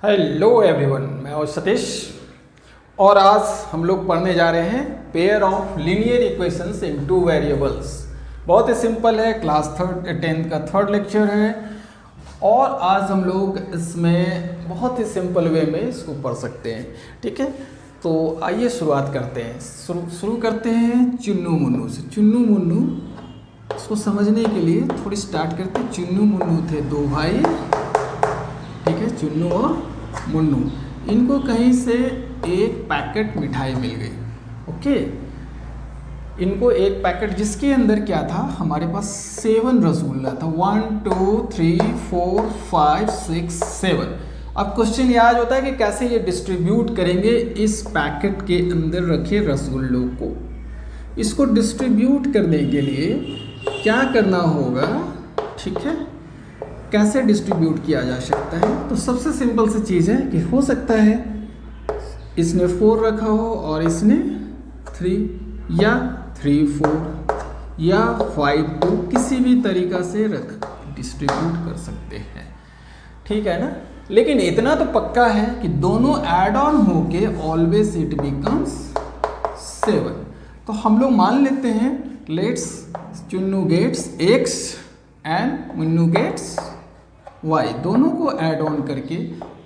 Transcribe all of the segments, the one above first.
Hello everyone, मैं हूं सतीश और आज हम लोग पढ़ने जा रहे हैं pair of linear equations in two variables. बहुत ही सिंपल है, क्लास 10th का थर्ड लेक्चर है और आज हम लोग इसमें बहुत ही सिंपल वे में इसको पढ़ सकते हैं। ठीक है, तो आइए शुरुआत करते हैं। शुरू करते हैं चुन्नू मुन्नू से। चुन्नू मुन्नू इसको समझने के लिए थोड़ी स्टार्ट करते हैं। चुन्नू मुन्नू थे दो भाई, ठीक है, चुन्नू और मुन्नू। इनको कहीं से एक पैकेट मिठाई मिल गई। ओके, इनको एक पैकेट जिसके अंदर क्या था, हमारे पास 7 रसगुल्ला था। 1 2 3 4 5 6 7। अब क्वेश्चन ये आज होता है कि कैसे ये डिस्ट्रीब्यूट करेंगे इस पैकेट के अंदर रखे रसगुल्लों को। इसको डिस्ट्रीब्यूट करने के लिए क्या करना होगा, ठीक है, कैसे डिस्ट्रीब्यूट किया जा सकता है। तो सबसे सिंपल सी चीज़ है कि हो सकता है इसने 4 रखा हो और इसने 3 या 3 4 या 5 2, किसी भी तरीक़ा से डिस्ट्रीब्यूट कर सकते हैं। ठीक है ना, लेकिन इतना तो पक्का है कि दोनों ऐड ऑन होके ऑलवेज इट बिकम्स 7। तो हम लोग मान लेते हैं let's Chunnu gets x and Munnu gets y, दोनों को ऐड ऑन करके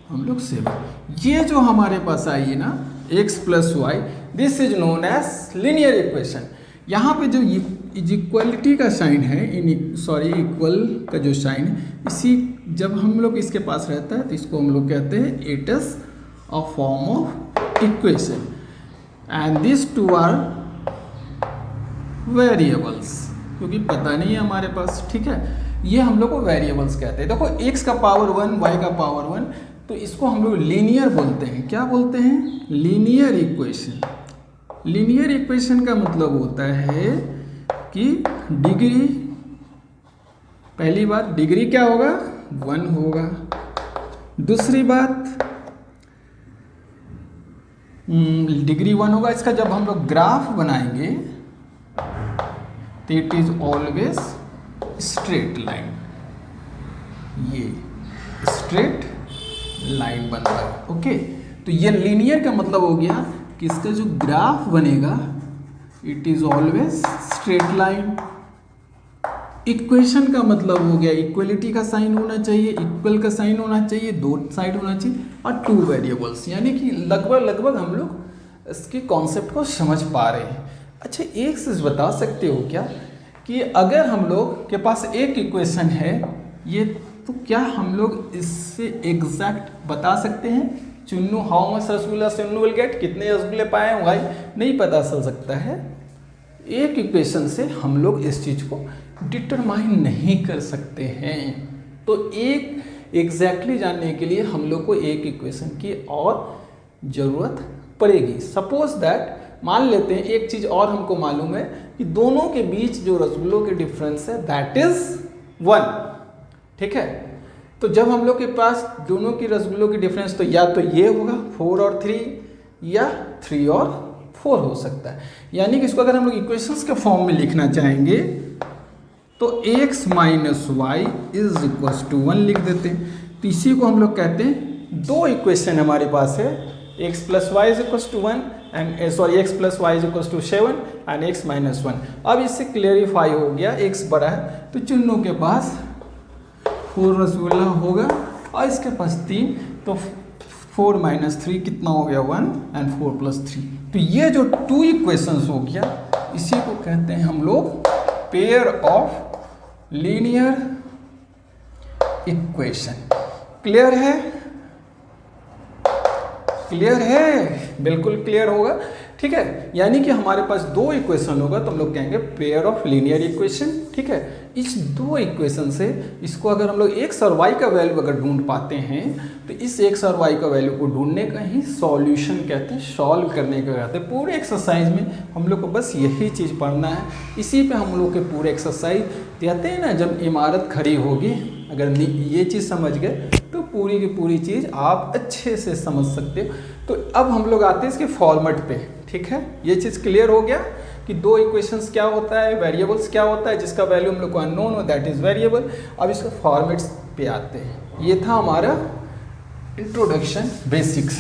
हम लोग 7। ये जो हमारे पास आई है ना x plus y, this is known as linear equation. यहाँ पे जो इक्वलिटी का साइन है, इक्वल का जो साइन है, इसी जब हम लोग इसके पास रहता है तो इसको हम लोग कहते हैं it is a form of equation and this two are variables, क्योंकि पता नहीं है हमारे पास। ठीक है, ये हम लोग को वेरिएबल्स कहते हैं। देखो x का पावर 1, y का पावर 1, तो इसको हम लोग लीनियर बोलते हैं। क्या बोलते हैं? Linear equation. लीनियर इक्वेशन का मतलब होता है कि डिग्री, पहली बात डिग्री क्या होगा, 1 होगा। दूसरी बात डिग्री 1 होगा। इसका जब हम लोग ग्राफ बनाएंगे तो it is always straight line. ये स्ट्रेट लाइन बनता है। ओके, तो ये लीनियर का मतलब हो गया कि इसका जो ग्राफ बनेगा it is always straight line. Equation का मतलब हो गया इक्वलिटी का साइन होना चाहिए, इक्वल का साइन होना चाहिए, दो साइड होना चाहिए और 2 वेरिएबल्स, यानी कि लगभग हम लोग इसके कॉन्सेप्ट को समझ पा रहे हैं। अच्छा, एक चीज बता सकते हो क्या कि अगर हम लोग के पास एक इक्वेशन है ये, तो क्या हम लोग इससे एग्जैक्ट बता सकते हैं Chunnu how much rasgulla Chunnu will get, कितने रसगुल्ले पाए भाई, नहीं पता चल सकता है। एक इक्वेशन से हम लोग इस चीज़ को डिटरमाइन नहीं कर सकते हैं। तो एक एग्जैक्टली जानने के लिए हम लोग को एक इक्वेशन की और ज़रूरत पड़ेगी। सपोज दैट, मान लेते हैं एक चीज़ और हमको मालूम है कि दोनों के बीच जो रसगुल्लों के डिफरेंस है दैट इज 1। ठीक है, तो जब हम लोग के पास दोनों की रसगुल्लों की डिफरेंस, तो या तो ये होगा 4 और 3 या 3 और 4 हो सकता है। यानी कि इसको अगर हम लोग इक्वेशंस के फॉर्म में लिखना चाहेंगे तो x minus y is equal to 1 लिख देते हैं। तो इसी को हम लोग कहते हैं, दो इक्वेशन हमारे पास है, x plus y is equal to 1 and x plus y is equal to 7 and x minus 1। अब इससे क्लियरिफाई हो गया, x बड़ा है तो चुन्नू के पास 4 रसगुल्ला होगा और इसके पास 3, तो 4 माइनस 3 कितना हो गया, 1 एंड 4 प्लस 3। तो ये जो 2 इक्वेशंस हो गया, इसी को कहते हैं हम लोग pair of linear equation. Clear है? क्लियर है, बिल्कुल क्लियर होगा। ठीक है, यानी कि हमारे पास 2 इक्वेशन होगा तो हम लोग कहेंगे पेयर ऑफ लीनियर इक्वेशन। ठीक है, इस 2 इक्वेशन से इसको अगर हम लोग x और y का वैल्यू अगर ढूंढ पाते हैं तो इस x और y का वैल्यू को ढूंढने का ही सॉल्यूशन कहते हैं, सॉल्व करने का कहते हैं। पूरे एक्सरसाइज में हम लोग को बस यही चीज़ पढ़ना है, इसी पे हम लोग के पूरे एक्सरसाइज कहते हैं ना। जब इमारत खड़ी होगी, अगर ये चीज़ समझ गए तो पूरी की पूरी चीज़ आप अच्छे से समझ सकते हो। तो अब हम लोग आते हैं इसके फॉर्मेट पे। ठीक है, ये चीज़ क्लियर हो गया कि 2 इक्वेशंस क्या होता है, वेरिएबल्स क्या होता है, जिसका वैल्यू हम लोग को अननोन हो दैट इज़ वेरिएबल। अब इसके फॉर्मेट्स पे आते हैं। ये था हमारा इंट्रोडक्शन बेसिक्स।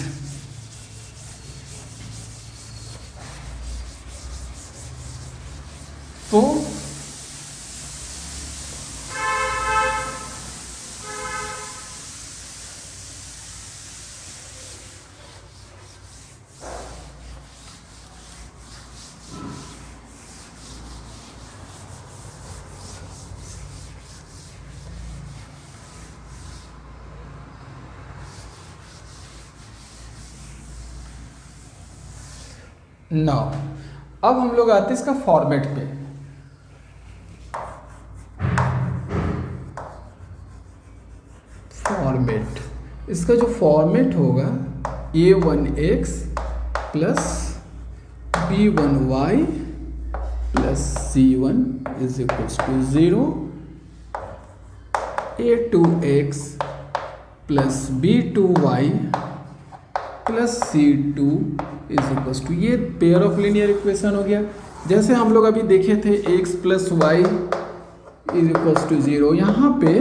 तो नाउ अब हम लोग आते हैं इसका फॉर्मेट पे। फॉर्मेट, इसका जो फॉर्मेट होगा a1x plus b1y plus c1 is equals to 0, a2x plus b2y plus c2 is equals to, ये पेयर ऑफ लीनियर इक्वेशन हो गया। जैसे हम लोग अभी देखे थे x plus y is equals to 0, यहाँ पे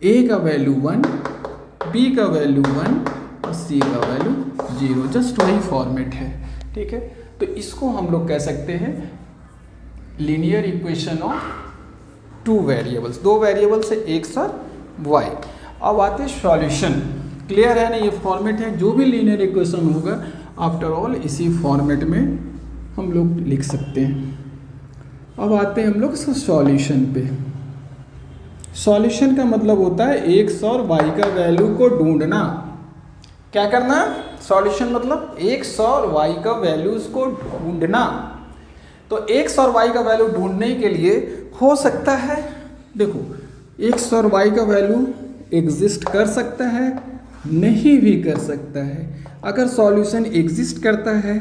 a का वैल्यू 1, b का वैल्यू 1 और c का वैल्यू 0, जस्ट वही फॉर्मेट है। ठीक है, तो इसको हम लोग कह सकते हैं linear equation of two variables, दो वेरिएबल्स है x और y। अब आते हैं सॉल्यूशन। क्लियर है ना, ये फॉर्मेट है, जो भी लीनियर इक्वेशन होगा आफ्टर ऑल इसी फॉर्मेट में हम लोग लिख सकते हैं। अब आते हैं हम लोग सॉल्यूशन पे। सॉल्यूशन का मतलब होता है x और y का वैल्यू को ढूंढना। क्या करना? सॉल्यूशन मतलब x और y का वैल्यूज को ढूंढना। तो x और y का वैल्यू ढूंढने के लिए हो सकता है, देखो x और y का वैल्यू एग्जिस्ट कर सकता है, नहीं भी कर सकता है। अगर सॉल्यूशन एग्जिस्ट करता है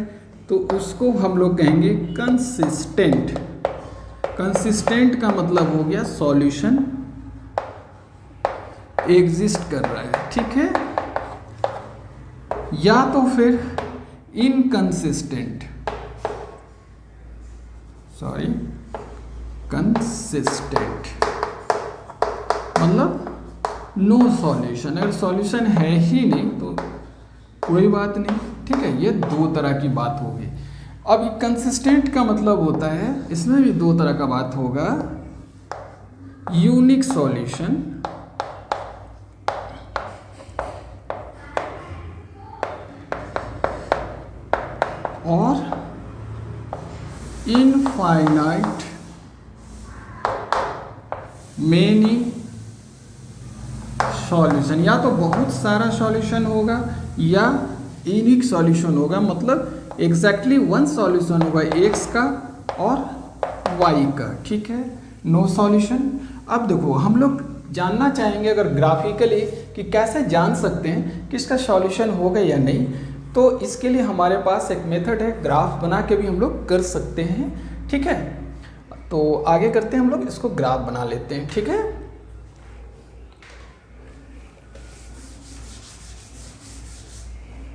तो उसको हम लोग कहेंगे कंसिस्टेंट। कंसिस्टेंट का मतलब हो गया सॉल्यूशन एग्जिस्ट कर रहा है, ठीक है। या तो फिर इनकंसिस्टेंट, सॉरी कंसिस्टेंट मतलब नो सॉल्यूशन। अगर सॉल्यूशन है ही नहीं तो कोई बात नहीं, ठीक है। ये दो तरह की बात होगी। अब कंसिस्टेंट का मतलब होता है, इसमें भी दो तरह का बात होगा, यूनिक सॉल्यूशन और इनफाइनाइट मेनी सॉल्यूशन। या तो बहुत सारा सॉल्यूशन होगा या यूनिक सॉल्यूशन होगा, मतलब एग्जैक्टली वन सॉल्यूशन होगा x का और y का, ठीक है। No solution. अब देखो हम लोग जानना चाहेंगे अगर ग्राफिकली कि कैसे जान सकते हैं कि इसका सॉल्यूशन होगा या नहीं, तो इसके लिए हमारे पास एक मेथड है, ग्राफ बना के भी हम लोग कर सकते हैं, ठीक है। तो आगे करते हैं हम लोग, इसको ग्राफ बना लेते हैं, ठीक है।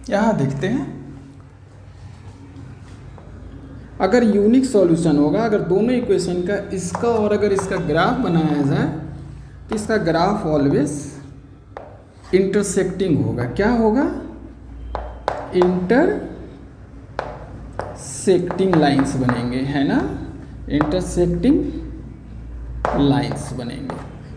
यहाँ देखते हैं, अगर यूनिक सॉल्यूशन होगा, अगर दोनों इक्वेशन का इसका और अगर इसका ग्राफ बनाया जाए तो इसका ग्राफ ऑलवेज इंटरसेक्टिंग होगा। क्या होगा? इंटरसेक्टिंग लाइंस बनेंगे, है ना, इंटरसेक्टिंग लाइंस बनेंगे।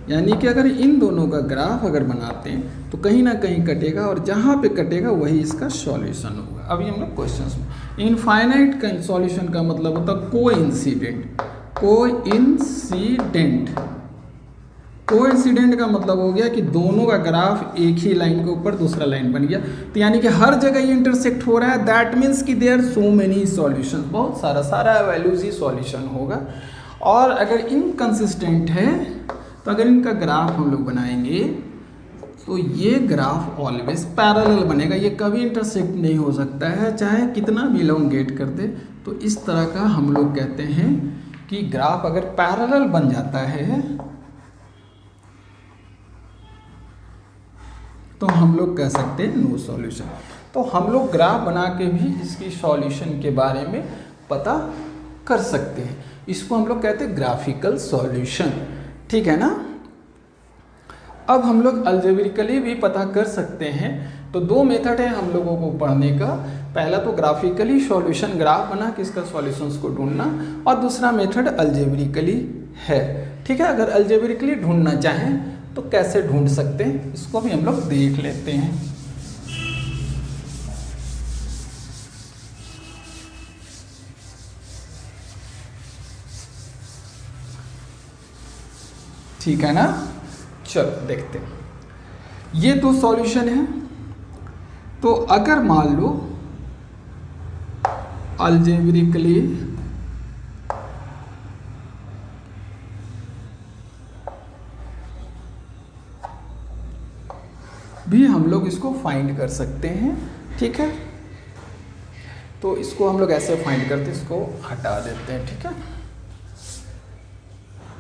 यानी कि अगर इन दोनों का ग्राफ अगर बनाते हैं तो कहीं ना कहीं कटेगा और जहाँ पे कटेगा वही इसका सॉल्यूशन होगा। अभी हम लोग क्वेश्चंस में, इनफाइनाइट का सॉल्यूशन का मतलब होता है कोइंसिडेंट। कोइंसिडेंट का मतलब हो गया कि दोनों का ग्राफ एक ही लाइन के ऊपर दूसरा लाइन बन गया, तो यानी कि हर जगह ये इंटरसेक्ट हो रहा है। दैट मीन्स कि देयर सो मेनी सॉल्यूशन, बहुत सारा वैल्यूज ही सॉल्यूशन होगा। और अगर इनकंसिस्टेंट है तो अगर इनका ग्राफ हम लोग बनाएंगे तो ये ग्राफ ऑलवेज पैरेलल बनेगा, ये कभी इंटरसेक्ट नहीं हो सकता है, चाहे कितना भी इलोंगेट कर दे। तो इस तरह का हम लोग कहते हैं कि ग्राफ अगर पैरेलल बन जाता है तो हम लोग कह सकते हैं नो सॉल्यूशन। तो हम लोग ग्राफ बना के भी इसकी सॉल्यूशन के बारे में पता कर सकते हैं। इसको हम लोग कहते हैं ग्राफिकल सॉल्यूशन, ठीक है ना। अब हम लोग अलजेब्रिकली भी पता कर सकते हैं। तो दो मेथड है हम लोगों को पढ़ने का। पहला तो ग्राफिकली सॉल्यूशन ग्राफ बना के इसका सॉल्यूशंस को ढूंढना, और दूसरा मेथड अलजेब्रिकली है। ठीक है, अगर अलजेब्रिकली ढूंढना चाहें तो कैसे ढूंढ सकते हैं इसको भी हम लोग देख लेते हैं। ठीक है ना, चलो देखते हैं। ये दो सॉल्यूशन है। तो अगर मान लो अलजेब्रिकली भी हम लोग इसको फाइंड कर सकते हैं। ठीक है, तो इसको हम लोग ऐसे फाइंड करते हैं, इसको हटा देते हैं। ठीक है,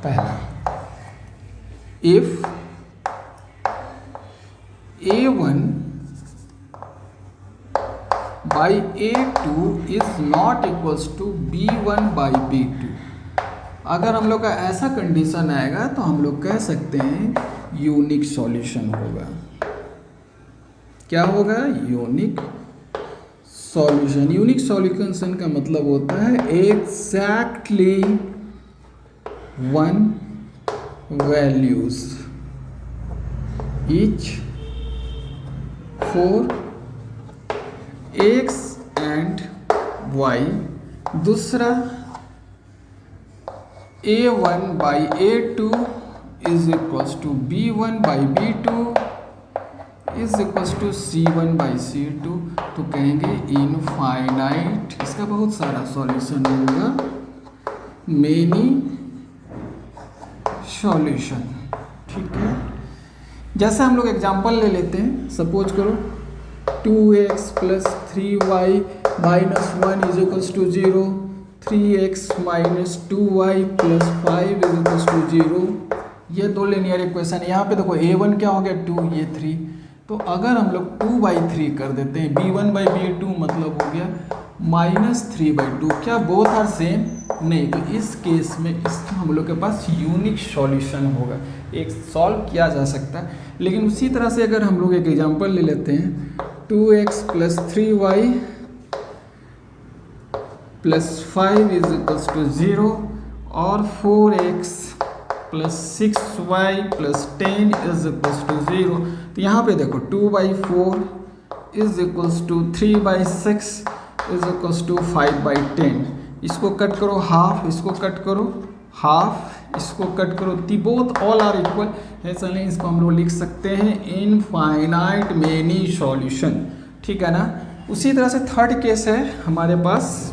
पहला if A1 by A2 is not equals to B1 by B2, अगर हम लोग का ऐसा कंडीशन आएगा तो हम लोग कह सकते हैं यूनिक सॉल्यूशन होगा। क्या होगा? Unique solution. यूनिक सॉल्यूशन का मतलब होता है exactly one values each for x and y। दूसरा A1 by A2 is equals to B1 by B2 is equals to C1 by C2। तो कहेंगे इनफाइनाइट, इसका बहुत सारा सॉल्यूशन होगा, मेनी सॉल्यूशन। ठीक है, जैसे हम लोग एग्जांपल ले लेते हैं। सपोज करो 2x plus 3y minus 1 is equals to 0, 3x minus 2y plus 5 is equals to 0। ये दो लीनियर इक्वेशन। यहाँ पे देखो A1 क्या हो गया 2, ये 3। तो अगर हम लोग 2/3 कर देते हैं, B1 by B2 मतलब हो गया -3/2। क्या बोथ आर सेम? नहीं। तो इस केस में इसका हम लोग के पास यूनिक सॉल्यूशन होगा, एक सॉल्व किया जा सकता है। लेकिन उसी तरह से अगर हम लोग एक एग्जांपल ले लेते हैं 2x plus 3y plus 5 is equals to 0 और 4x plus 6y plus 10 is equals to 0। तो यहाँ पे देखो 2/4 is equals to 3/6 is equals to 5/10। इसको कट करो हाफ, इसको कट करो हाफ, इसको कट करो, बोथ ऑल आर इक्वल है। चलिए इसको हम लोग लिख सकते हैं इनफाइनाइट मेनी सॉल्यूशन। ठीक है ना। उसी तरह से थर्ड केस है हमारे पास।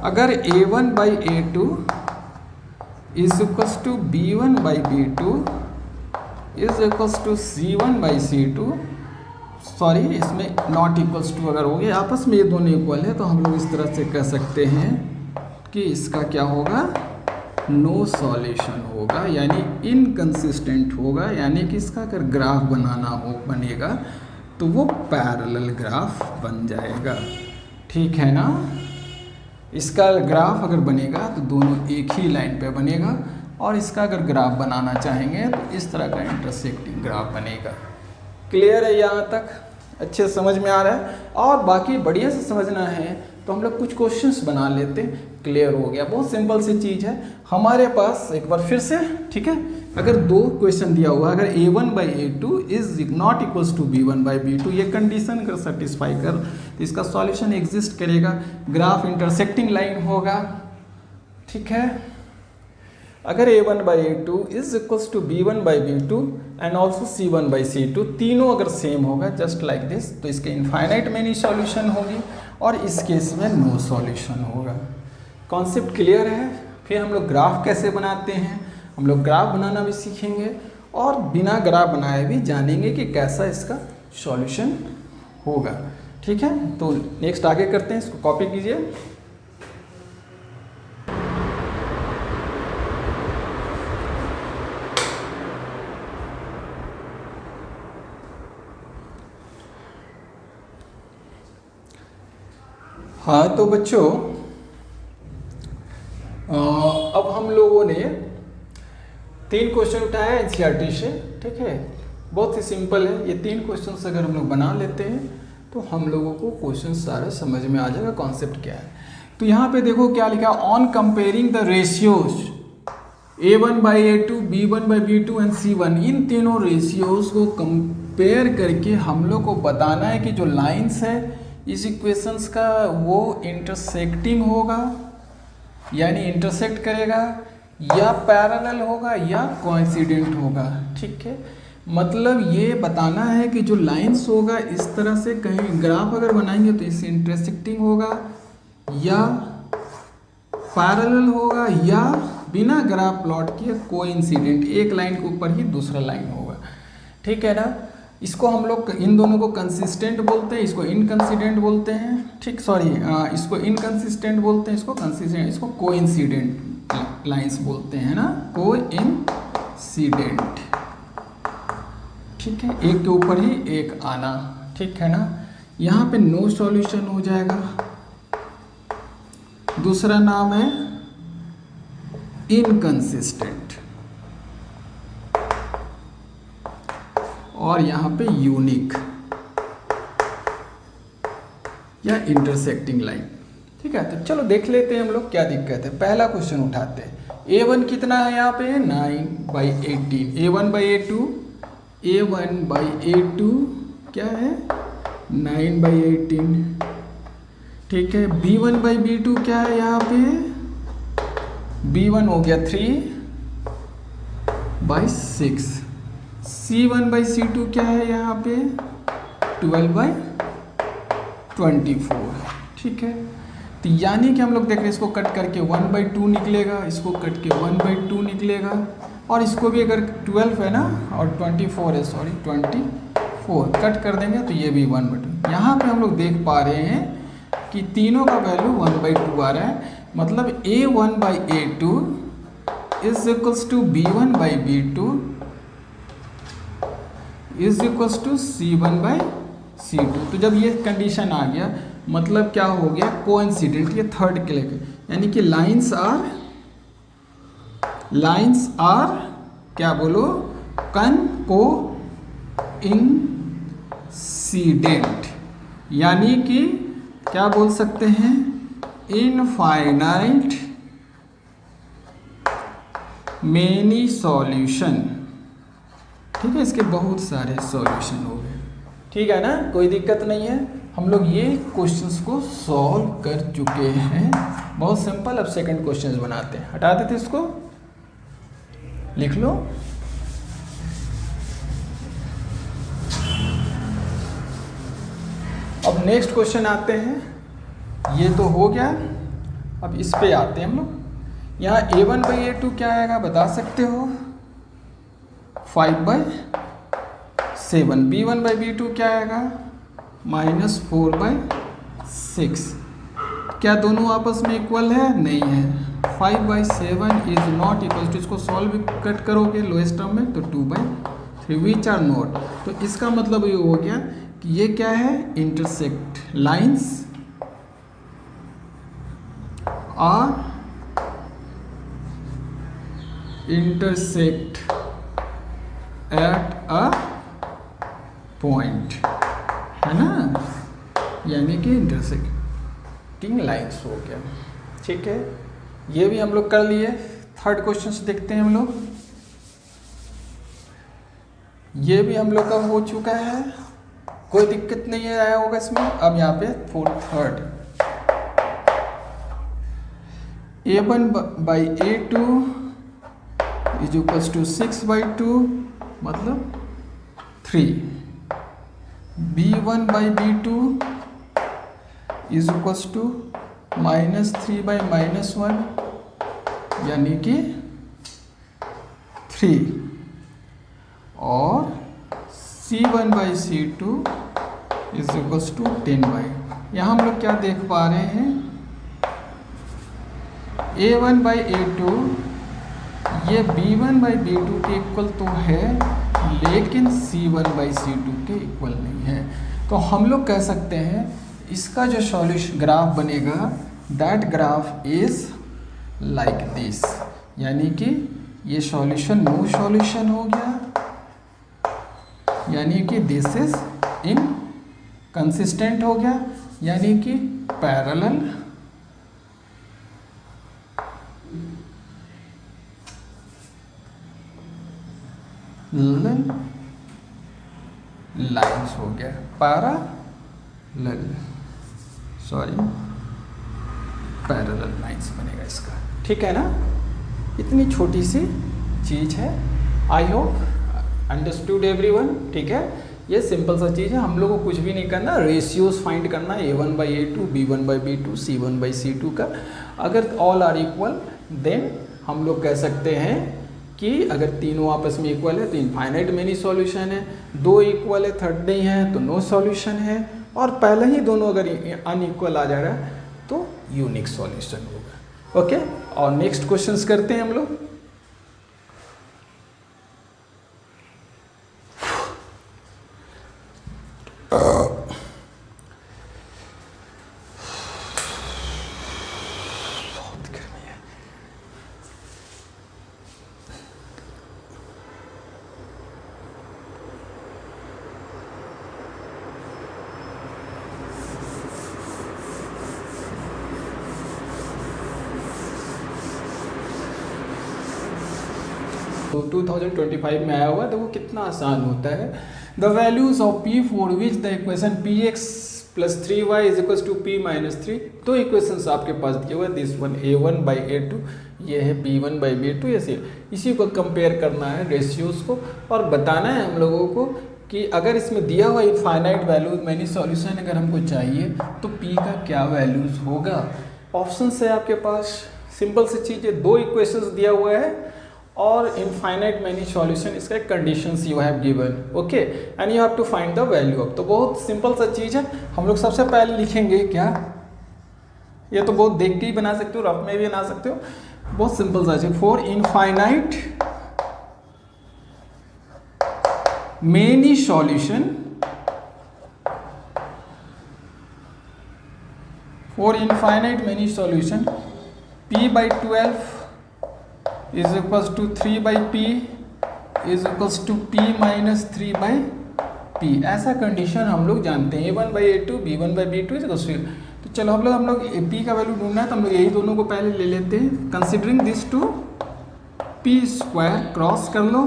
अगर A1 by A2 is equals to B1 by B2 is equals to C1 by C2, sorry इसमें नॉट इक्वल्स टू अगर हो गया, आपस में ये दोनों इक्वल है, तो हम लोग इस तरह से कह सकते हैं कि इसका क्या होगा? नो सॉल्यूशन होगा, यानी इनकंसिस्टेंट होगा। यानी कि इसका अगर ग्राफ बनेगा तो वो पैरेलल ग्राफ बन जाएगा। ठीक है ना। इसका ग्राफ अगर बनेगा तो दोनों एक ही लाइन पे बनेगा, और इसका अगर ग्राफ बनाना चाहेंगे तो इस तरह का इंटरसेक्टिंग ग्राफ बनेगा। क्लियर है? यहाँ तक अच्छे समझ में आ रहा है? और बाकी बढ़िया से समझना है तो हम लोग कुछ क्वेश्चंस बना लेते हैं। क्लियर हो गया? बहुत सिंपल सी चीज़ है हमारे पास। एक बार फिर से, ठीक है। अगर दो क्वेश्चन दिया हुआ, अगर A1 by A2 is not equals to B1 by B2, ये कंडीशन अगर सेटिस्फाई कर तो इसका सॉल्यूशन एग्जिस्ट करेगा। ग्राफ इंटरसेक्टिंग लाइन होगा। ठीक है। अगर A1 by A2 is equals to B1 by B2 and also C1 by C2, तीनों अगर सेम होगा जस्ट लाइक दिस, तो इसके इनफाइनाइट मेनी सॉल्यूशन होगी, और इस केस में नो सॉल्यूशन होगा। कॉन्सेप्ट क्लियर है? फिर हम लोग ग्राफ कैसे बनाते हैं, हम लोग ग्राफ बनाना भी सीखेंगे, और बिना ग्राफ बनाए भी जानेंगे कि कैसा इसका सॉल्यूशन होगा। ठीक है। तो नेक्स्ट आगे करते हैं, इसको कॉपी कीजिए। हाँ तो बच्चों, अब हम लोगों ने 3 क्वेश्चन उठाया एनसीईआरटी से। ठीक है, बहुत ही सिंपल है। ये 3 क्वेश्चन अगर हम लोग बना लेते हैं तो हम लोगों को क्वेश्चन सारा समझ में आ जाएगा कॉन्सेप्ट क्या है। तो यहाँ पे देखो क्या लिखा, on comparing the ratios A1/A2, B1/B2 and C1, इन तीनों रेशियोज को कंपेयर करके हम लोग को बताना है कि जो लाइंस है इस इक्वेशंस का वो इंटरसेक्टिंग होगा, यानी इंटरसेक्ट करेगा, या पैरेलल होगा या कोइंसिडेंट होगा। ठीक है, मतलब ये बताना है कि जो लाइंस होगा इस तरह से कहीं ग्राफ अगर बनाएंगे तो इससे इंटरसेक्टिंग होगा या पैरेलल होगा या बिना ग्राफ प्लॉट किए कोइंसिडेंट, एक लाइन के ऊपर ही दूसरा लाइन होगा। ठीक है ना, इसको हम लोग इन दोनों को कंसिस्टेंट बोलते हैं, इसको इनकंसिडेंट बोलते हैं। ठीक, सॉरी, इसको इनकंसिस्टेंट बोलते हैं, इसको कंसिस्टेंट, इसको कोइंसिडेंट लाइंस बोलते हैं ना, कोइंसिडेंट। ठीक है, एक के ऊपर ही एक आना। ठीक है ना, यहाँ पे नो सॉल्यूशन हो जाएगा। दूसरा नाम है इनकंसिस्टेंट, और यहाँ पे यूनिक या इंटरसेक्टिंग लाइन। ठीक है, तो चलो देख लेते हैं हम लोग क्या दिक्कत है। पहला क्वेश्चन उठाते हैं। A1 कितना है यहाँ पे, 9/18। A1/A2, A1/A2 क्या है, 9/18। ठीक है, B1/B2 क्या है यहाँ पे, B1 हो गया 3/6। C1/C2 क्या है यहाँ पे, 12/24। ठीक है, तो यानी कि हम लोग देख रहे हैं इसको कट करके 1/2 निकलेगा, इसको कट के 1/2 निकलेगा, और इसको भी अगर 12 है ना और 24 है, सॉरी 24 कट कर देंगे तो ये भी 1/2। यहाँ पे हम लोग देख पा रहे हैं कि तीनों का वैल्यू 1/2 आ रहा है, मतलब A1/A2 is equals to B1/B2 is equals to C1/C2। तो जब ये कंडीशन आ गया मतलब क्या हो गया, कोइंसिडेंट, ये थर्ड के लेके, यानी कि लाइंस आर क्या बोलो, कोइंसिडेंट, यानी कि क्या बोल सकते हैं, इनफाइनाइट मेनी सॉल्यूशन। ठीक है, इसके बहुत सारे सॉल्यूशन हो गए। ठीक है ना, कोई दिक्कत नहीं है, हम लोग ये क्वेश्चंस को सॉल्व कर चुके हैं, बहुत सिंपल। अब सेकंड क्वेश्चंस बनाते हैं, हटा देते इसको, लिख लो। अब नेक्स्ट क्वेश्चन आते हैं, ये तो हो गया, अब इस पे आते हैं हम लोग। यहाँ A1/A2 क्या आएगा बता सकते हो, 5/7। B1/B2 क्या आएगा, -4/6। क्या दोनों आपस में इक्वल है, नहीं है। 5/7 इज नॉट इक्वल टू, इसको सॉल्व कट करोगे लोएस्ट टर्म में तो 2/3, विच आर नॉट। तो इसका मतलब ये हो गया कि ये क्या है, intersect, lines are intersect at a point, है ना, यानी कि इंटरसेक्टिंग लाइंस हो गया। ठीक है, ये भी हम लोग कर लिए। थर्ड क्वेश्चन से देखते हैं हम लोग, ये भी हम लोग का हो चुका है, कोई दिक्कत नहीं आया होगा इसमें। अब यहाँ पे third, A1/A2 is equals to 6/2 मतलब 3। B1/B2 इज इक्वल्स टू -3/-1 यानी कि 3, और C1/C2 इज इक्वल्स टू 10/। यहाँ हम लोग क्या देख पा रहे हैं, A1/A2 ये B1/B2 के इक्वल तो है, लेकिन C1/C2 के इक्वल नहीं है। तो हम लोग कह सकते हैं इसका जो सॉल्यूशन ग्राफ बनेगा, that graph is like this, यानी कि ये सॉल्यूशन नो सॉल्यूशन हो गया, यानी कि दिस इज इन कंसिस्टेंट हो गया, यानी कि पैरेलल लाइन्स हो गया, पैरेलल लाइन्स बनेगा इसका, ठीक है ना। इतनी छोटी सी चीज़ है, आई होप अंडरस्टूड एवरीवन, ठीक है। ये सिंपल सा चीज़ है, हम लोग को कुछ भी नहीं करना, रेशियोज फाइंड करना A1/A2, B1/B2, C1/C2 का। अगर ऑल आर इक्वल देन हम लोग कह सकते हैं कि अगर तीनों आपस में इक्वल है तो इनफाइनाइट मेनी सॉल्यूशन है, दो इक्वल है थर्ड नहीं है तो नो सॉल्यूशन है, और पहले ही दोनों अगर अनइक्वल आ जा रहा है तो यूनिक सॉल्यूशन होगा। ओके, और नेक्स्ट क्वेश्चंस करते हैं हम लोग। तो 2025 में आया हुआ है, देखो कितना आसान होता है। The values of P for which the equation Px + 3y = P - 3, दो इक्वेशंस आपके पास दिए हुए हैं, दिस वन A1/A2, ये है B1/B2, ऐसे इसी को कंपेयर करना है रेशियोज को, और बताना है हम लोगों को कि अगर इसमें दिया हुआ इनफाइनाइट वैल्यू मैनी सॉल्यूशन अगर हमको चाहिए तो P का क्या वैल्यूज होगा। ऑप्शन है आपके पास, सिंपल सी चीज़ है, दो इक्वेशंस दिया हुआ है और इनफाइनाइट मैनी सॉल्यूशन, इसका एक conditions you have given, okay, and you have to find the value of. तो बहुत सिंपल सा चीज़ है, हम लोग सबसे पहले लिखेंगे क्या, ये तो बहुत देख के ही बना सकते हो, रफ में भी बना सकते हो, बहुत सिंपल सा चीज, for infinite many solution, for infinite many solution P/12 = 3/P = P - 3/P, ऐसा कंडीशन हम लोग जानते हैं। A1/A2, B1/B2 तो चलो हम लोग P का वैल्यू ढूंढना है, तो हम लोग यही दोनों को पहले ले लेते हैं। Considering this to P² cross कर लो,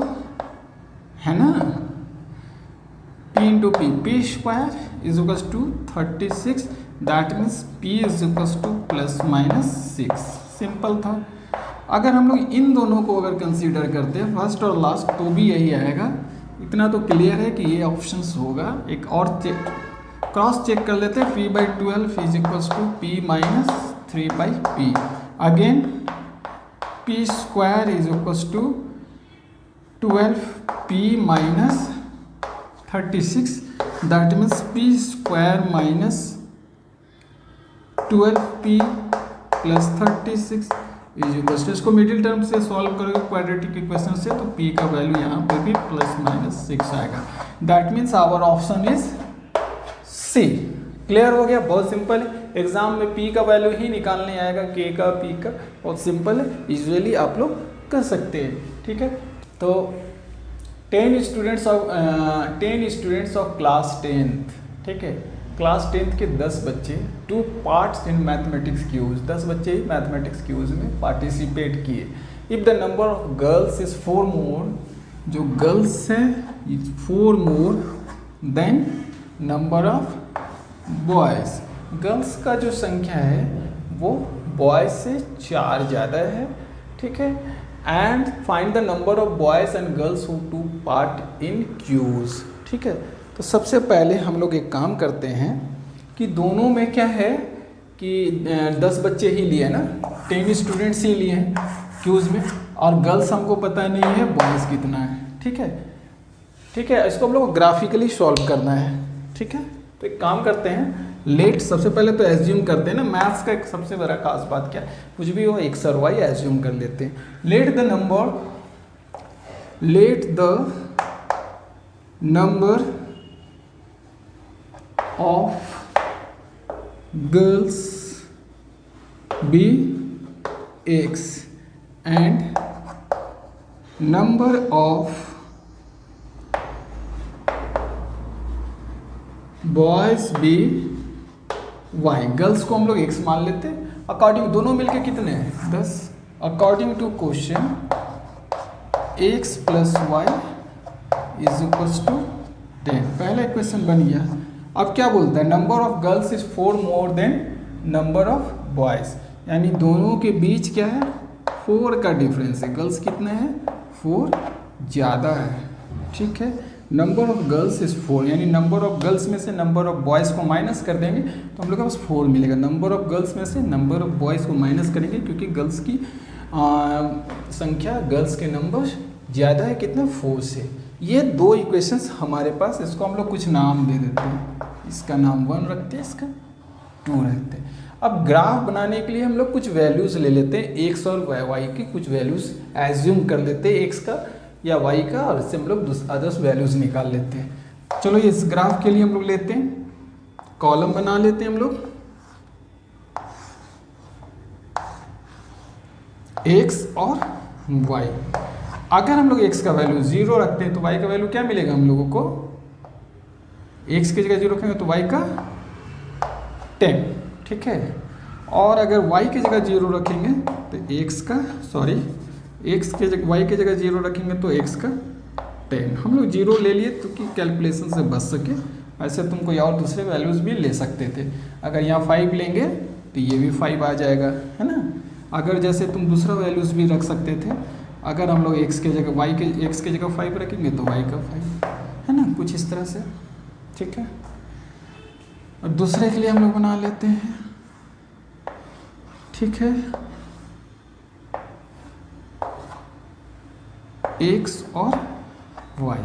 है ना, P × P, P² = 36, that means P = ±6, simple था। अगर हम लोग इन दोनों को अगर कंसीडर करते हैं फर्स्ट और लास्ट तो भी यही आएगा, इतना तो क्लियर है कि ये ऑप्शंस होगा। एक और क्रॉस चेक कर लेते हैं, P/12 = P - 3/P, again P² = 12P - 36, that means P² - 12P + 36 इसको मिडिल टर्म से सॉल्व करोगे क्वाड्रेटिक इक्वेशन से, तो P का वैल्यू यहाँ पे भी ±6 आएगा। That means our option is C। Clear हो गया, बहुत सिंपल है, एग्जाम में P का वैल्यू ही निकालने आएगा, K का P का, बहुत सिंपल है, यूजुअली आप लोग कर सकते हैं, ठीक है। तो 10 स्टूडेंट्स ऑफ क्लास 10th, ठीक है, क्लास 10th के 10 बच्चे 2 पार्ट्स इन मैथमेटिक्स क्यूज, 10 बच्चे ही मैथमेटिक्स क्यूज में पार्टिसिपेट किए। If the number of girls is 4 मोर, जो गर्ल्स है 4 more than number of boys, girls का जो संख्या है वो बॉयज़ से 4 ज़्यादा है, ठीक है। And find the number of boys and girls who took part in quiz, ठीक है। तो सबसे पहले हम लोग एक काम करते हैं कि दोनों में क्या है कि 10 बच्चे ही लिए ना, 10 स्टूडेंट्स ही लिए हैं क्यूज़ में, और गर्ल्स हमको पता नहीं है बॉयज़ कितना है, ठीक है, ठीक है। इसको हम लोग ग्राफिकली सॉल्व करना है, ठीक है। तो एक काम करते हैं, लेट सबसे पहले तो एज्यूम करते हैं ना, मैथ्स का एक सबसे बड़ा खास बात क्या है, कुछ भी हो x और y एज्यूम कर लेते हैं। Let the number of girls be x and number of boys be y, girls को हम लोग एक्स मान लेते हैं। अकॉर्डिंग दोनों मिलके कितने हैं 10। According to question x plus y is equals to 10। पहला इक्वेशन बन गया। अब क्या बोलता है, number of girls is 4 more than number of boys, यानी दोनों के बीच क्या है 4 का डिफरेंस है। गर्ल्स कितने हैं 4 ज़्यादा है, ठीक है। नंबर ऑफ गर्ल्स इज 4, यानी नंबर ऑफ गर्ल्स में से नंबर ऑफ बॉयज़ को माइनस कर देंगे तो हम लोग के पास 4 मिलेगा। नंबर ऑफ गर्ल्स में से नंबर ऑफ बॉयज़ को माइनस करेंगे क्योंकि गर्ल्स की संख्या, गर्ल्स के नंबर ज़्यादा है कितना 4 से। ये दो इक्वेशंस हमारे पास, इसको हम लोग कुछ नाम दे देते हैं। इसका नाम 1 रखते हैं, इसका 2 रखते हैं। अब ग्राफ बनाने के लिए हम लोग कुछ वैल्यूज़ ले लेते हैं, एक्स और वाई की कुछ वैल्यूज़ एज्यूम कर लेते हैं, एक्स का या वाई का, और इससे हम लोग अदर्स वैल्यूज़ निकाल लेते हैं। चलो इस ग्राफ के लिए हम लोग लेते हैं, कॉलम बना लेते हैं हम लोग, एक्स और वाई। अगर हम लोग एक्स का वैल्यू 0 रखते हैं तो वाई का वैल्यू क्या मिलेगा हम लोगों को, एक्स की जगह 0 रखेंगे तो वाई का 10, ठीक है। और अगर y की जगह 0 रखेंगे तो एक्स के जगह y की जगह 0 रखेंगे तो x का 10। हम लोग 0 ले लिए तो कि कैलकुलेशन से बच सके। ऐसे तुम कोई और दूसरे वैल्यूज़ भी ले सकते थे। अगर यहाँ 5 लेंगे तो ये भी 5 आ जाएगा, है ना। अगर जैसे तुम दूसरा वैल्यूज़ भी रख सकते थे, अगर हम लोग x की जगह 5 रखेंगे तो y का 5, है ना, कुछ इस तरह से, ठीक है। और दूसरे के लिए हम लोग बना लेते हैं, ठीक है, x और y।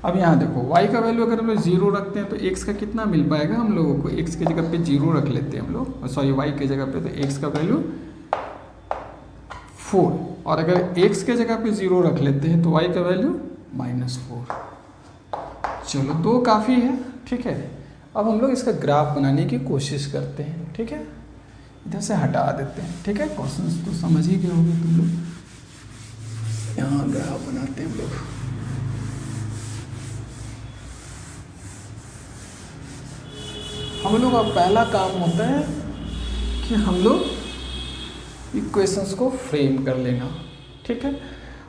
अब यहाँ देखो y का वैल्यू अगर हम लोग 0 रखते हैं तो x का कितना मिल पाएगा हम लोगों को, x की जगह पे 0 रख लेते हैं हम लोग, सॉरी y की जगह पे, तो x का वैल्यू 4, और अगर x के जगह पे 0 रख लेते हैं तो y का वैल्यू -4। चलो 2 काफ़ी है, ठीक है। अब हम लोग इसका ग्राफ बनाने की कोशिश करते हैं, ठीक है। इधर से हटा देते हैं, ठीक है। क्वेश्चंस तो समझ ही गए होंगे तुम लोग। यहाँ ग्राफ बनाते हैं हम लोग। हम लोग का पहला काम होता है कि हम लोग इक्वेशंस को फ्रेम कर लेना, ठीक है।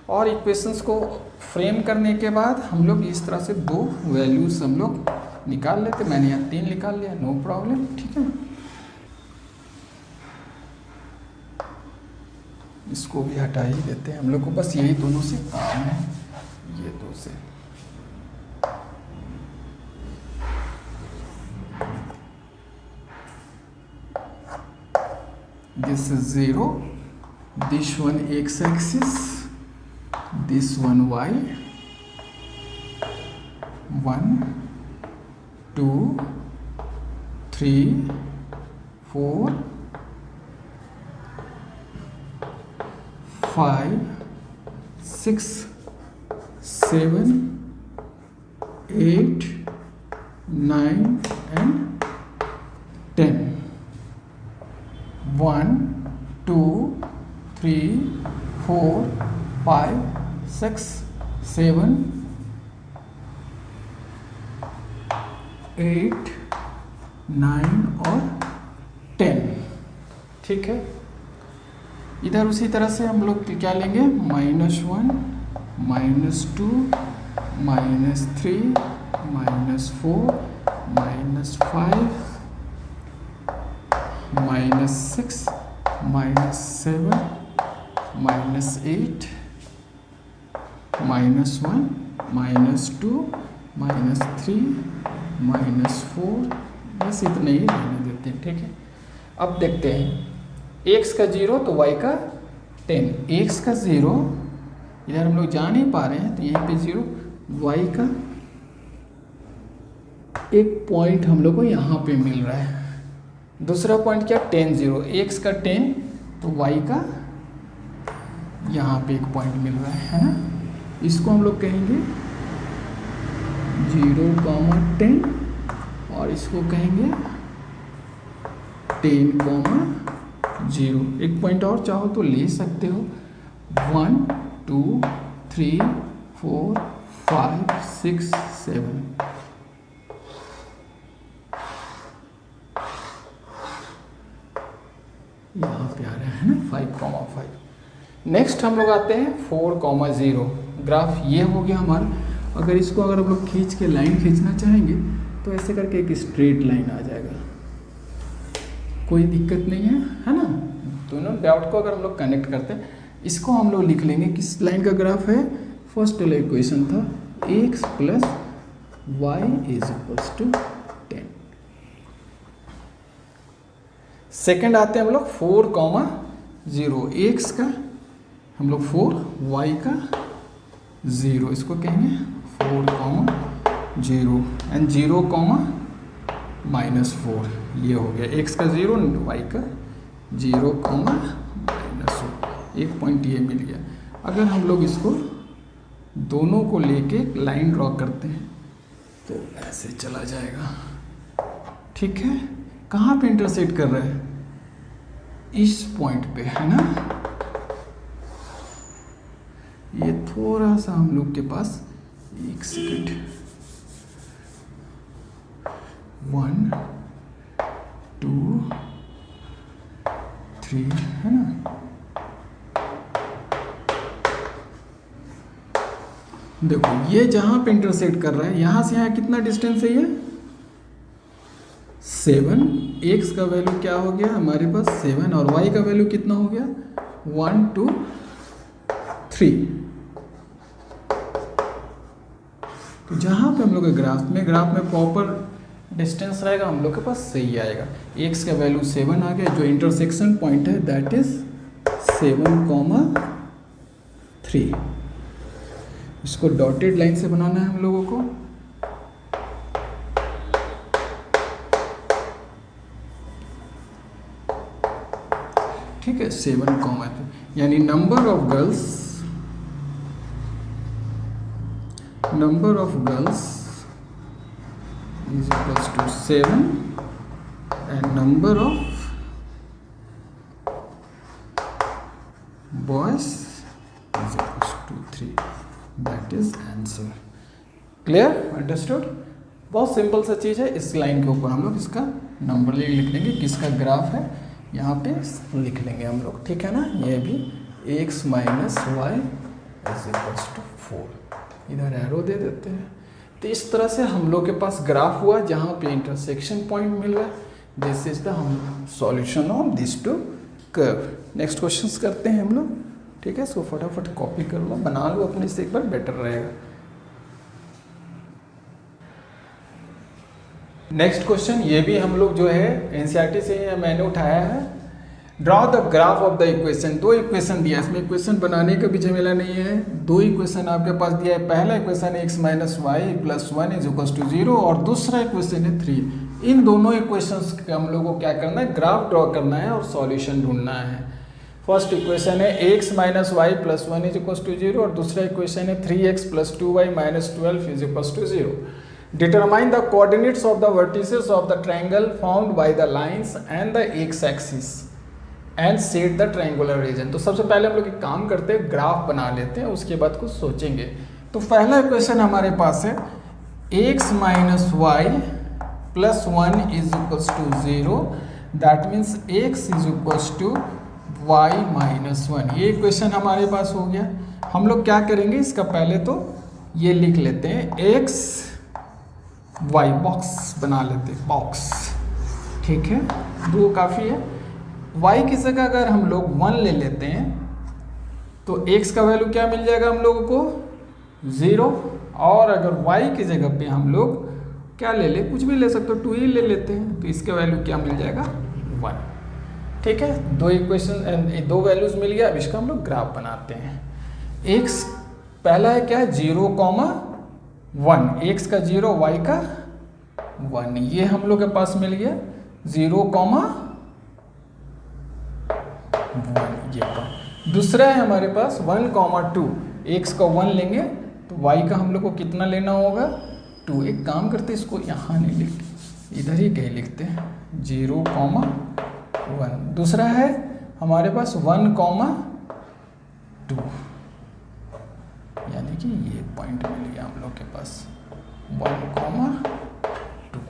और इक्वेशंस को फ्रेम करने के बाद हम लोग इस तरह से 2 वैल्यूज हम लोग निकाल लेते। मैंने यहाँ 3 निकाल लिया, नो प्रॉब्लम, ठीक है। इसको भी हटा ही देते हैं हम लोग को, बस यही दोनों से काम है, ये 2 से। This is 0, this one x axis, this one y, 1 2 3 4 5 6 7 8 9 and 10। 1 2 3 4 5 6 7 8 9 और 10, ठीक है। इधर उसी तरह से हम लोग क्या लेंगे, -1 -2 -3 -4 -5 -6 -7 -8 -1 -2 -3 -4, बस इतना ही रहने देते हैं, ठीक है। अब देखते हैं x का 0 तो y का 10, x का 0 इधर हम लोग जा नहीं पा रहे हैं तो यहीं पे 0, y का एक पॉइंट हम लोग को यहाँ पे मिल रहा है। दूसरा पॉइंट क्या 10 0, x का 10 तो y का यहाँ पे एक पॉइंट मिल रहा है ना। इसको हम लोग कहेंगे 0, 10 और इसको कहेंगे 10, 0। एक पॉइंट और चाहो तो ले सकते हो, 1 2 3 4 5 6 7। यहाँ पे आ रहा है ना 5,5। नेक्स्ट हम लोग आते हैं 4,0। ग्राफ ये हो गया हमारा। अगर इसको अगर हम लोग खींच के लाइन खींचना चाहेंगे तो ऐसे करके एक स्ट्रेट लाइन आ जाएगा, कोई दिक्कत नहीं है ना। दोनों डॉट को अगर हम लोग कनेक्ट करते हैं, इसको हम लोग लिख लेंगे किस लाइन का ग्राफ है। फर्स्ट वाला इक्वेशन था x plus y is equals to 10। Second आते हैं हम लोग 4,0 x का, हम लोग 4 y का 0, इसको कहेंगे 4,0 एंड 0,-4। ये हो गया x का 0 y का 0,-4। एक पॉइंट ये मिल गया। अगर हम लोग इसको दोनों को लेके लाइन ड्रॉ करते हैं तो ऐसे चला जाएगा, ठीक है। कहाँ पे इंटरसेक्ट कर रहा है? इस पॉइंट पे, है ना। ये थोड़ा सा हम लोग के पास, एक सेकेंड, 1 2 3 है ना। देखो ये जहां पे इंटरसेक्ट कर रहा है, यहां से यहां कितना डिस्टेंस है? ये 7। x का वैल्यू क्या हो गया हमारे पास 7, और y का वैल्यू कितना हो गया 1 2 3। तो जहां पे हम लोग ग्राफ में प्रॉपर डिस्टेंस रहेगा हम लोग के पास सही आएगा। x का वैल्यू 7 आ गया, जो इंटरसेक्शन पॉइंट है दैट इज 7,3। इसको डॉटेड लाइन से बनाना है हम लोगों को। ठीक है, 7,3, यानी number of girls is equals to 7 and number of boys is equals to 3. That is answer. Clear? Understood? बहुत सिंपल सा चीज़ है। इस लाइन के ऊपर हम लोग इसका नंबर लिख लेंगे, किसका ग्राफ है यहाँ पे लिख लेंगे हम लोग, ठीक है ना। ये भी x minus y is equals to 4, इधर एरो दे देते हैं। तो इस तरह से हम लोग के पास ग्राफ हुआ जहाँ पे इंटरसेक्शन पॉइंट मिल रहा है। दिस इज द हम solution of this two curve. Next questions करते हैं हम लोग, ठीक है। इसको फटाफट कॉपी कर लो, बना लो अपने से, एक बार बेटर रहेगा। नेक्स्ट क्वेश्चन, ये भी हम लोग जो है एनसीईआरटी से मैंने उठाया है। Draw the graph of the equation. 2 equation दिया, इसमें इक्वेशन बनाने का भी झमेला नहीं है। 2 इक्वेशन आपके पास दिया है। पहला इक्वेशन है x minus y plus 1 is equal to 0, और दूसरा इक्वेशन है 3। इन दोनों इक्वेशंस के हम लोग को क्या करना है, ग्राफ ड्रॉ करना है और सॉल्यूशन ढूंढना है। फर्स्ट इक्वेशन है x minus y plus 1 is equal to 0, और दूसरा इक्वेशन है 3x plus 2y minus 12 is equal to 0। Determine the coordinates of the vertices of the triangle formed by the lines and the x-axis and set the triangular region। तो सबसे पहले हम लोग एक काम करते हैं, ग्राफ बना लेते हैं, उसके बाद कुछ सोचेंगे। तो पहला इक्वेशन हमारे पास है x minus y plus 1 is equals to 0, that means x is equals to y minus 1। ये इक्वेशन हमारे पास हो गया। हम लोग क्या करेंगे, इसका पहले तो ये लिख लेते हैं x y, बॉक्स बना लेते हैं, बॉक्स, ठीक है। 2 काफ़ी है। y की जगह अगर हम लोग 1 ले लेते हैं तो x का वैल्यू क्या मिल जाएगा हम लोगों को 0, और अगर y की जगह पे हम लोग क्या ले ले, कुछ भी ले सकते हो, 2 ही ले लेते हैं, तो इसका वैल्यू क्या मिल जाएगा 1, ठीक है। 2 इक्वेशन 2 वैल्यूज मिल गया। अब इसका हम लोग ग्राफ बनाते हैं। x पहला है क्या है 0,1, x का 0 y का 1, ये हम लोग के पास मिल गया 0,1, ये दूसरा है हमारे पास 1,2, x का 1 लेंगे तो y का हम लोग को कितना लेना होगा 2। एक काम करते हैं, इसको यहाँ नहीं लिखते, इधर ही कहीं लिखते हैं 0,1। दूसरा है हमारे पास 1,2, यानी कि ये पॉइंट मिल गया हम लोग के पास 1,2,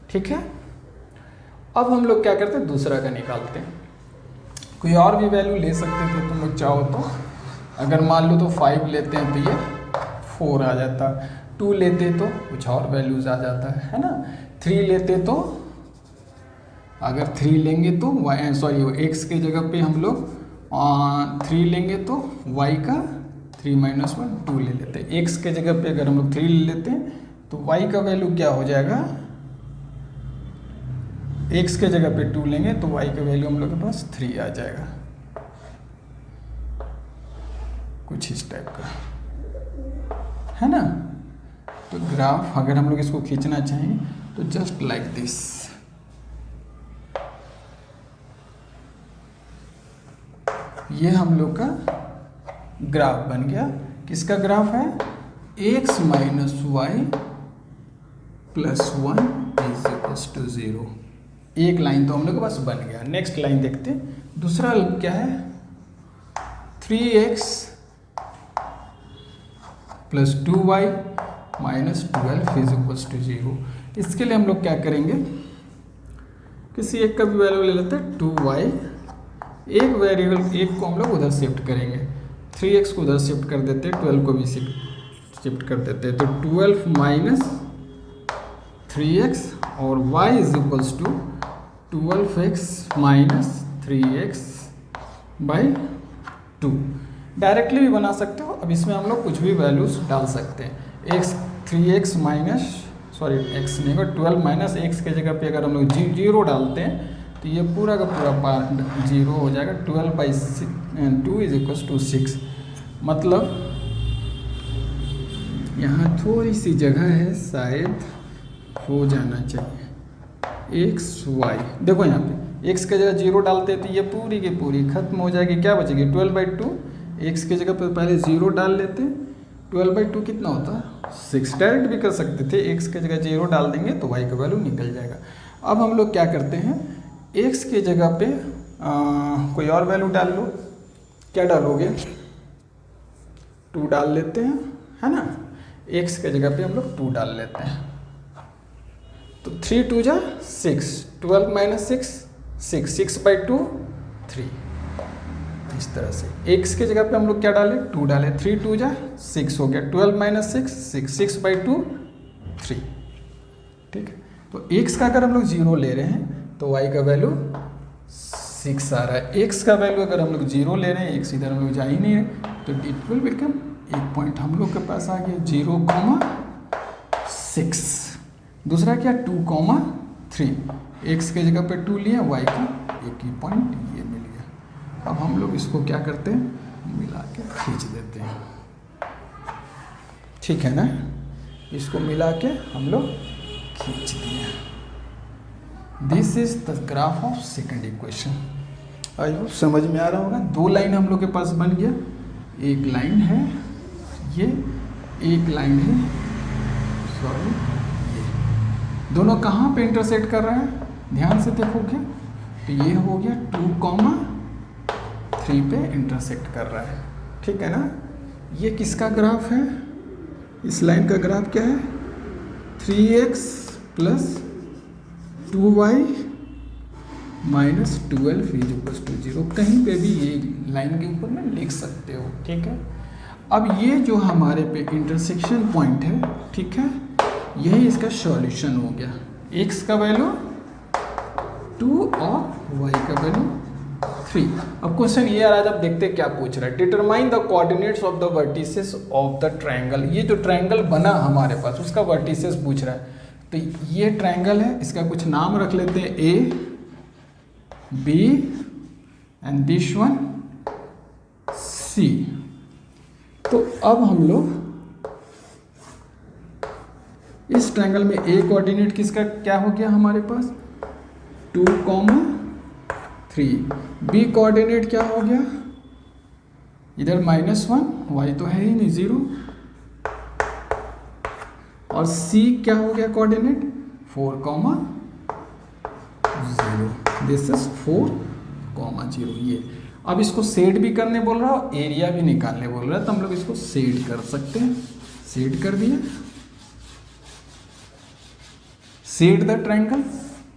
ठीक है। अब हम लोग क्या करते हैं, दूसरा का निकालते हैं। कोई और भी वैल्यू ले सकते थे तुम लोग चाहो तो। अगर मान लो तो 5 लेते हैं तो ये 4 आ जाता, 2 लेते तो कुछ और वैल्यूज आ जाता है ना। 3 लेते तो, अगर 3 लेंगे तो x के जगह पे हम लोग 3 लेंगे तो y का 3 - 1 2 ले लेते हैं। x के जगह पे अगर हम लोग 3 ले लेते हैं तो y का वैल्यू क्या हो जाएगा, x के जगह पे 2 लेंगे तो y का वैल्यू हम लोग के पास 3 आ जाएगा, कुछ इस टाइप का, है ना। तो ग्राफ अगर हम लोग इसको खींचना चाहें तो जस्ट लाइक दिस, ये हम लोग का ग्राफ बन गया। किसका ग्राफ है, x - y + 1 = 0। एक लाइन तो हम लोग के पास बन गया। नेक्स्ट लाइन देखते हैं, दूसरा क्या है, 3x + 2y - 12 = 0। इसके लिए हम लोग क्या करेंगे, किसी एक का भी वैल्यू ले लेते हैं, 2y, एक वेरिएबल एक को हम लोग उधर शिफ्ट करेंगे, 3x को उधर शिफ्ट कर देते हैं, 12 को भी शिफ्ट कर देते हैं, तो 12 - 3x और y = 12x - 3x / 2। डायरेक्टली भी बना सकते हो। अब इसमें हम लोग कुछ भी वैल्यूज डाल सकते हैं। x 3x x नहीं होगा, 12 - x के जगह पे अगर हम लोग 0 डालते हैं तो ये पूरा का पूरा पार्ट 0 हो जाएगा। 12/2 = 6। मतलब यहाँ थोड़ी सी जगह है, शायद हो जाना चाहिए, x y, देखो यहाँ पे x के जगह 0 डालते हैं तो ये पूरी की पूरी खत्म हो जाएगी। क्या बचेगी, 12/2, x के जगह पर पहले 0 डाल लेते, 12/2 कितना होता है, 6। डायरेक्ट भी कर सकते थे, x के जगह 0 डाल देंगे तो y का वैल्यू निकल जाएगा। अब हम लोग क्या करते हैं, x के जगह पे कोई और वैल्यू डाल लो। क्या डालोगे, 2 डाल लेते हैं, है ना। x के जगह पे हम लोग 2 डाल लेते हैं, तो 3 × 2 = 6, 12 - 6 6, 6/2 3। इस तरह से x के जगह पे हम लोग क्या डालें, 2 डालें, 3 × 2 = 6 हो गया, 12 - 6 6, 6/2 3। ठीक है, तो x का अगर हम लोग 0 ले रहे हैं तो y का वैल्यू 6 आ रहा है। x का वैल्यू अगर हम लोग 0 ले रहे हैं, x इधर हम लोग जा ही नहीं रहे, तो इट विल बिकम, एक पॉइंट हम लोग के पास आ गया 0,6। दूसरा क्या, 2,3, x के जगह पे 2 लिया, y का एक ही पॉइंट ये मिल गया। अब हम लोग इसको क्या करते हैं, मिला के खींच देते हैं, ठीक है ना। इसको मिला के हम लोग खींच दिए। This is the graph of second equation. I hope समझ में आ रहा होगा। 2 लाइन हम लोग के पास बन गया, एक लाइन है ये, एक लाइन है सॉरी ये, दोनों कहाँ पे इंटरसेक्ट कर रहा है, ध्यान से देखोगे तो ये हो गया 2,3 पे इंटरसेक्ट कर रहा है, ठीक है ना। ये किसका ग्राफ है, इस लाइन का ग्राफ क्या है, 3x + 2y - 12 = 0। कहीं पे भी ये लाइन के ऊपर में लिख सकते हो, ठीक है। अब ये जो हमारे पे इंटरसेक्शन पॉइंट है, ठीक है, यही इसका सॉल्यूशन हो गया। x का वैल्यू 2 और y का वैल्यू 3। अब क्वेश्चन ये आ रहा है, जब देखते हैं क्या पूछ रहा है, determine the coordinates of the vertices of the triangle. ये जो ट्रायंगल बना हमारे पास उसका वर्टिसेस पूछ रहा है। तो ये ट्रायंगल है, इसका कुछ नाम रख लेते हैं, A, B and this one C। तो अब हम लोग इस ट्रायंगल में A कोऑर्डिनेट किसका क्या हो गया हमारे पास, 2,3। B कोऑर्डिनेट क्या हो गया, इधर -1, y तो है ही नहीं 0, और C क्या हो गया कोऑर्डिनेट, 4,0। This is 4,0। ये अब इसको सेट भी करने बोल रहा है, एरिया भी निकालने बोल रहा है, तो हम लोग इसको सेट कर सकते हैं। सेट कर दिया, सेट द ट्रायंगल।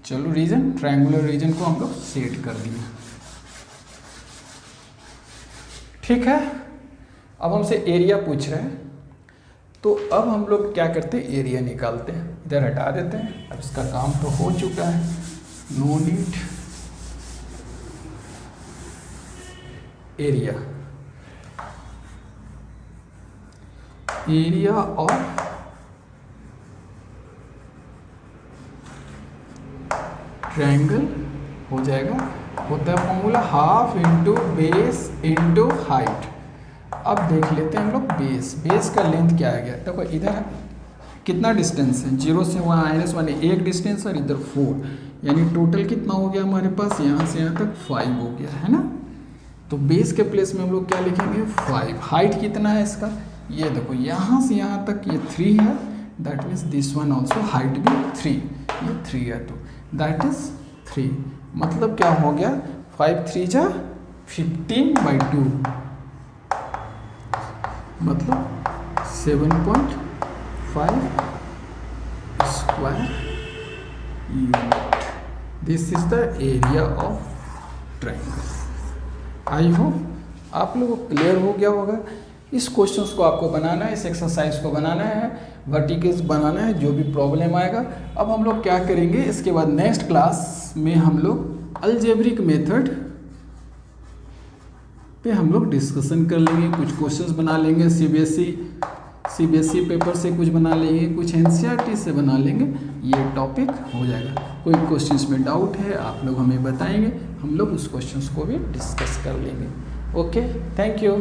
चलो रीजन, ट्रायंगुलर रीजन को हम लोग सेट कर दिया। ठीक है, अब हमसे एरिया पूछ रहे हैं, तो अब हम लोग क्या करते हैं, एरिया निकालते हैं। इधर हटा देते हैं, अब इसका काम तो हो चुका है, no need. Area of triangle हो जाएगा, होता है formula half into base into height. अब देख लेते हैं हम लोग बेस का लेंथ क्या आ गया। देखो इधर कितना डिस्टेंस है, 0 से वहाँ -1 एक डिस्टेंस और इधर 4, यानी टोटल कितना हो गया हमारे पास, यहाँ से यहाँ तक 5 हो गया है ना। तो बेस के प्लेस में हम लोग क्या लिखेंगे, 5। हाइट कितना है इसका, ये देखो यहाँ से यहाँ तक ये 3 है, that means this one also height भी 3, ये 3 है, तो दैट इज 3। मतलब क्या हो गया, 5 3 जा 15/2, मतलब 7.5 square unit. This is the area of triangle. I hope आप लोगों को क्लियर हो गया होगा। इस क्वेश्चंस को आपको बनाना है, इस एक्सरसाइज को बनाना है, वर्टिकल्स बनाना है, जो भी प्रॉब्लम आएगा। अब हम लोग क्या करेंगे, इसके बाद नेक्स्ट क्लास में हम लोग अलजेब्रिक मेथड पे हम लोग डिस्कशन कर लेंगे, कुछ क्वेश्चंस बना लेंगे, सीबीएसई पेपर से कुछ बना लेंगे, कुछ एनसीईआरटी से बना लेंगे, ये टॉपिक हो जाएगा। कोई क्वेश्चंस में डाउट है आप लोग हमें बताएंगे, हम लोग उस क्वेश्चंस को भी डिस्कस कर लेंगे। Okay, thank you.